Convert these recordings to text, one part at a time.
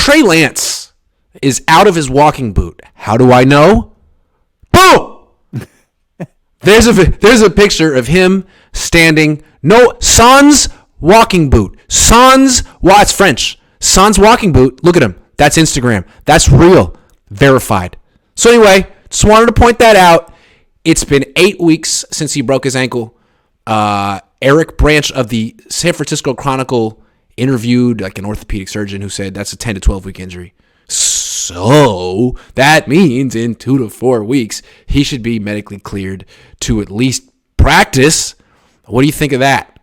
Trey Lance is out of his walking boot. How do I know? Boom! There's a picture of him standing. No, sans walking boot. It's French. Sans walking boot. Look at him. That's Instagram. That's real. Verified. So anyway, just wanted to point that out. It's been 8 weeks since he broke his ankle. Eric Branch of the San Francisco Chronicle interviewed like an orthopedic surgeon who said that's a 10 to 12 week injury. So that means in 2 to 4 weeks, he should be medically cleared to at least practice. What do you think of that?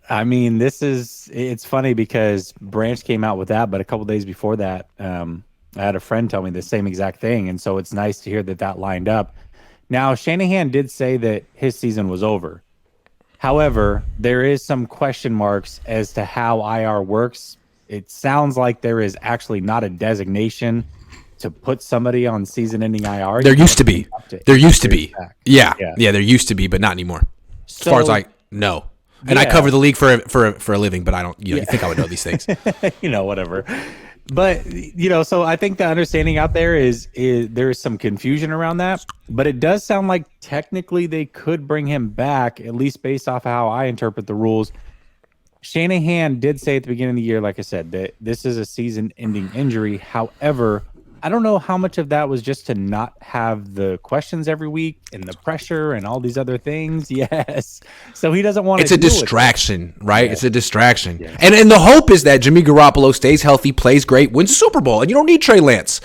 I mean, it's funny because Branch came out with that, but a couple days before that, I had a friend tell me the same exact thing. And so it's nice to hear that lined up. Now, Shanahan did say that his season was over. However, there is some question marks as to how IR works. It sounds like there is actually not a designation to put somebody on season-ending IR. There used to be. There used to be. Yeah, there used to be, but not anymore. As far as I know. And I cover the league for a living, but I don't. You think I would know these things? Whatever. But so I think the understanding out there is there is some confusion around that. But it does sound like technically they could bring him back, at least based off how I interpret the rules. Shanahan did say at the beginning of the year, like I said, that this is a season-ending injury. However, I don't know how much of that was just to not have the questions every week and the pressure and all these other things. Yes. So he doesn't want to. It's a distraction, right? Yeah. It's a distraction. Yeah. And the hope is that Jimmy Garoppolo stays healthy, plays great, wins the Super Bowl, and you don't need Trey Lance.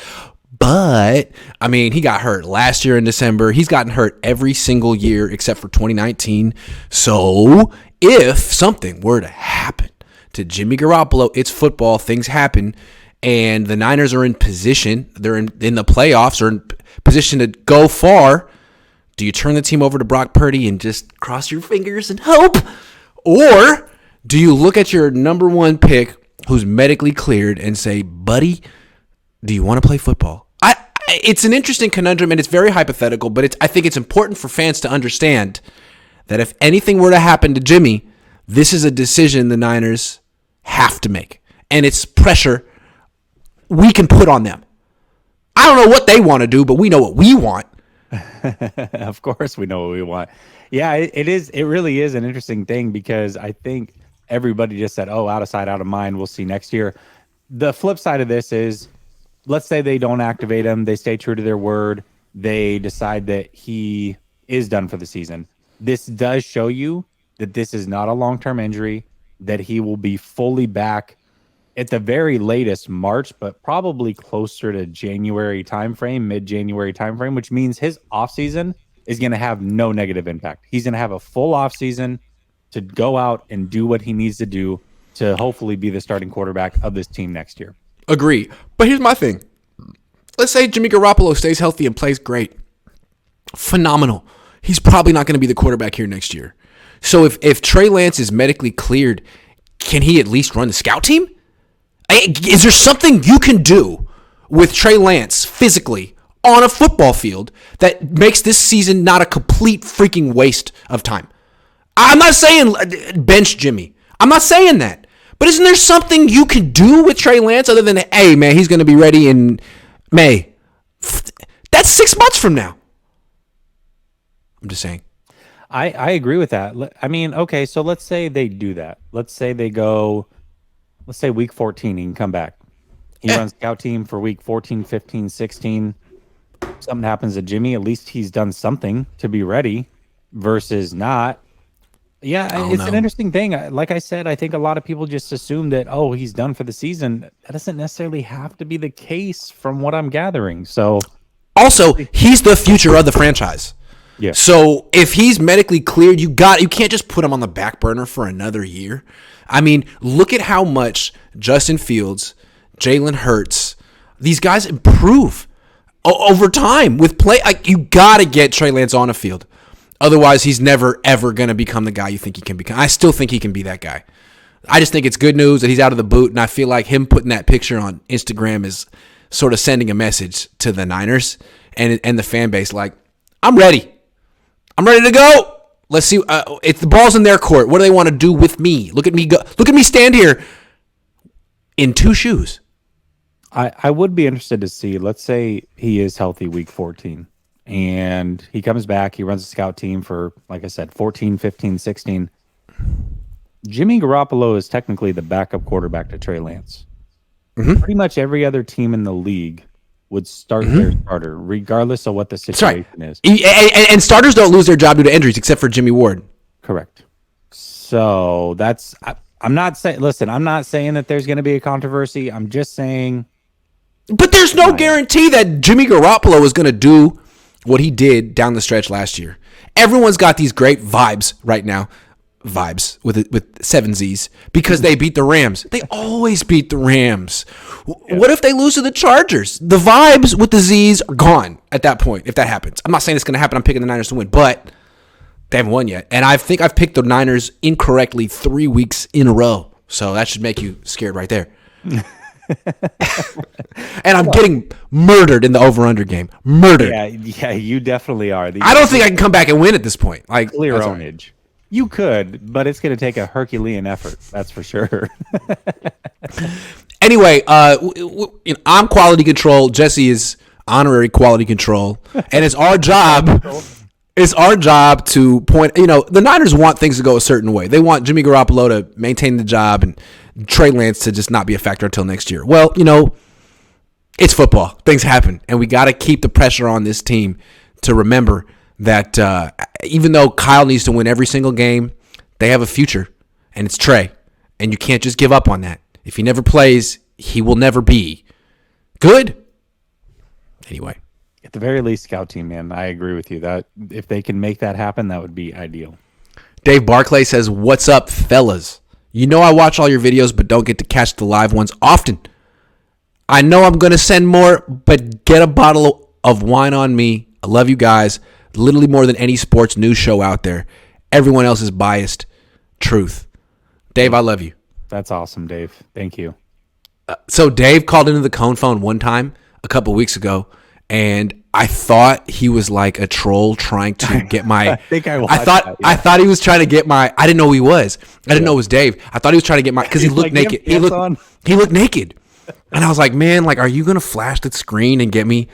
But, I mean, he got hurt last year in December. He's gotten hurt every single year except for 2019. So if something were to happen to Jimmy Garoppolo, it's football, things happen, and the Niners are in position, they're in the playoffs, or in position to go far, do you turn the team over to Brock Purdy and just cross your fingers and hope? Or do you look at your number one pick who's medically cleared and say, buddy, do you want to play football? It's an interesting conundrum, and it's very hypothetical, but I think it's important for fans to understand that if anything were to happen to Jimmy, this is a decision the Niners have to make. And it's pressure we can put on them. I don't know what they want to do, but we know what we want. Of course we know what we want. Yeah, it really is an interesting thing because I think everybody just said, out of sight, out of mind, we'll see next year. The flip side of this is, let's say they don't activate him, they stay true to their word, they decide that he is done for the season. This does show you that this is not a long-term injury, that he will be fully back at the very latest March, but probably closer to January timeframe, mid-January timeframe, which means his offseason is going to have no negative impact. He's going to have a full offseason to go out and do what he needs to do to hopefully be the starting quarterback of this team next year. Agree. But here's my thing. Let's say Jimmy Garoppolo stays healthy and plays great. Phenomenal. He's probably not going to be the quarterback here next year. So if Trey Lance is medically cleared, can he at least run the scout team? Is there something you can do with Trey Lance physically on a football field that makes this season not a complete freaking waste of time? I'm not saying bench Jimmy. I'm not saying that. But isn't there something you can do with Trey Lance other than, hey, man, he's going to be ready in May? That's 6 months from now. I'm just saying. I agree with that. I mean, okay, so let's say they do that. Let's say they go, let's say week 14, he can come back. He runs scout team for week 14, 15, 16. Something happens to Jimmy, at least he's done something to be ready versus not. Yeah, it's an interesting thing. Like I said, I think a lot of people just assume that, he's done for the season. That doesn't necessarily have to be the case from what I'm gathering. So, also, he's the future of the franchise. Yeah. So if he's medically cleared, you can't just put him on the back burner for another year. I mean, look at how much Justin Fields, Jalen Hurts, these guys improve over time with play. You got to get Trey Lance on a field. Otherwise, he's never, ever going to become the guy you think he can become. I still think he can be that guy. I just think it's good news that he's out of the boot, and I feel like him putting that picture on Instagram is sort of sending a message to the Niners and the fan base like, I'm ready. I'm ready to go. Let's see. It's the ball's in their court. What do they want to do with me? Look at me go. Look at me stand here in 2 shoes. I would be interested to see, let's say he is healthy week 14 and he comes back, he runs a scout team for, like I said, 14, 15, 16. Jimmy Garoppolo is technically the backup quarterback to Trey Lance. Pretty much every other team in the league would start their starter, regardless of what the situation is. And starters don't lose their job due to injuries, except for Jimmy Ward. Correct. So that's, I'm not saying, listen, I'm not saying that there's going to be a controversy. I'm just saying. But there's no guarantee that Jimmy Garoppolo is going to do what he did down the stretch last year. Everyone's got these great vibes right now. Vibes with 7 Z's because they beat the Rams. They always beat the Rams. What if they lose to the Chargers? The vibes with the Z's are gone at that point if that happens. I'm not saying it's going to happen. I'm picking the Niners to win, but they haven't won yet. And I think I've picked the Niners incorrectly 3 weeks in a row. So that should make you scared right there. And I'm getting murdered in the over-under game. Murdered. Yeah, you definitely are. I don't think I can come back and win at this point. Like clear ownage. You could, but it's going to take a Herculean effort. That's for sure. Anyway, I'm quality control. Jesse is honorary quality control, and it's our job. It's our job to point. The Niners want things to go a certain way. They want Jimmy Garoppolo to maintain the job and Trey Lance to just not be a factor until next year. Well, it's football. Things happen, and we got to keep the pressure on this team to remember that even though Kyle needs to win every single game, they have a future, and it's Trey. And you can't just give up on that. If he never plays, he will never be good. Anyway. At the very least, scout team, man, I agree with you. That if they can make that happen, that would be ideal. Dave Barclay says, "What's up, fellas? I watch all your videos, but don't get to catch the live ones often. I know I'm going to send more, but get a bottle of wine on me. I love you guys. Literally more than any sports news show out there. Everyone else is biased. Truth." Dave, I love you. That's awesome, Dave. Thank you. So Dave called into the Cohn phone one time a couple weeks ago, and I thought he was like a troll trying to get my. I thought he was trying to get my. I didn't know who he was. I didn't know it was Dave. I thought he was trying to get my because he looked naked. He looked naked, and I was like, man, like, are you gonna flash the screen and get me?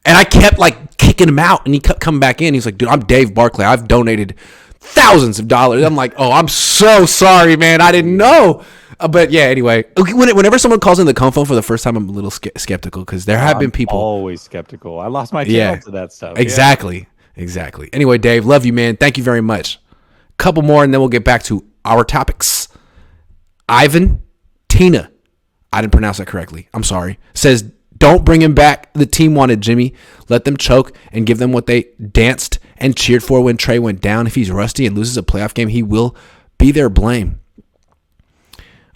And I kept like kicking him out, and he kept coming back in. He's like, dude, I'm Dave Barclay. I've donated thousands of dollars. I'm like, oh, I'm so sorry, man. I didn't know. But yeah, anyway, whenever someone calls in the Cohn phone for the first time, I'm a little skeptical because there have been people. Always skeptical. I lost my channel to that stuff. Exactly. Anyway, Dave, love you, man. Thank you very much. Couple more, and then we'll get back to our topics. Ivan Tina, I didn't pronounce that correctly. I'm sorry. Says, don't bring him back. The team wanted Jimmy. Let them choke and give them what they danced and cheered for when Trey went down. If he's rusty and loses a playoff game, he will be their blame.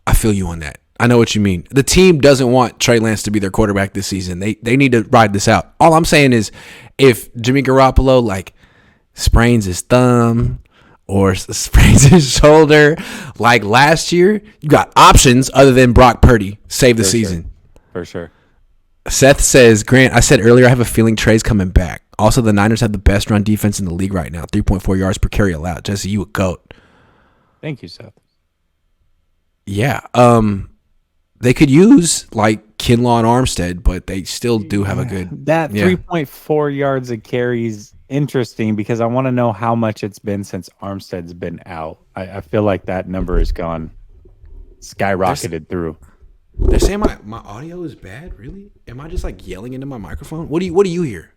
I feel you on that. I know what you mean. The team doesn't want Trey Lance to be their quarterback this season. They need to ride this out. All I'm saying is if Jimmy Garoppolo like sprains his thumb or sprains his shoulder like last year, you got options other than Brock Purdy. Save the season. For sure. Seth says, Grant, I said earlier I have a feeling Trey's coming back. Also, the Niners have the best run defense in the league right now. 3.4 yards per carry allowed. Jesse, you a GOAT. Thank you, Seth. Yeah. They could use like Kinlaw and Armstead, but they still do have a good. That 3.4 yards of carries interesting because I want to know how much it's been since Armstead's been out. I feel like that number has gone skyrocketed through. They're saying my audio is bad. Really? Am I just like yelling into my microphone? What do you hear?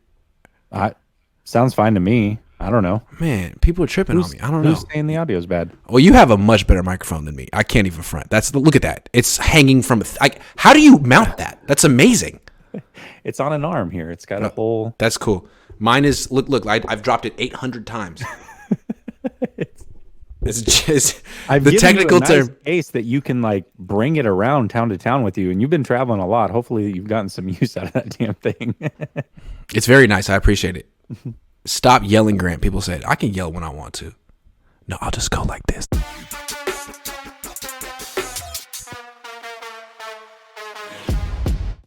Sounds fine to me. I don't know. Man, people are tripping on me. I don't know. Who's saying the audio is bad? Well, you have a much better microphone than me. I can't even front. Look at that. It's hanging from. How do you mount that? That's amazing. It's on an arm here. It's got a whole. That's cool. Mine is look. I've dropped it 800 times. It's just I've the technical term case that you can like bring it around town to town with you, and you've been traveling a lot. Hopefully, you've gotten some use out of that damn thing. It's very nice. I appreciate it. Stop yelling, Grant. People said I can yell when I want to. No, I'll just go like this.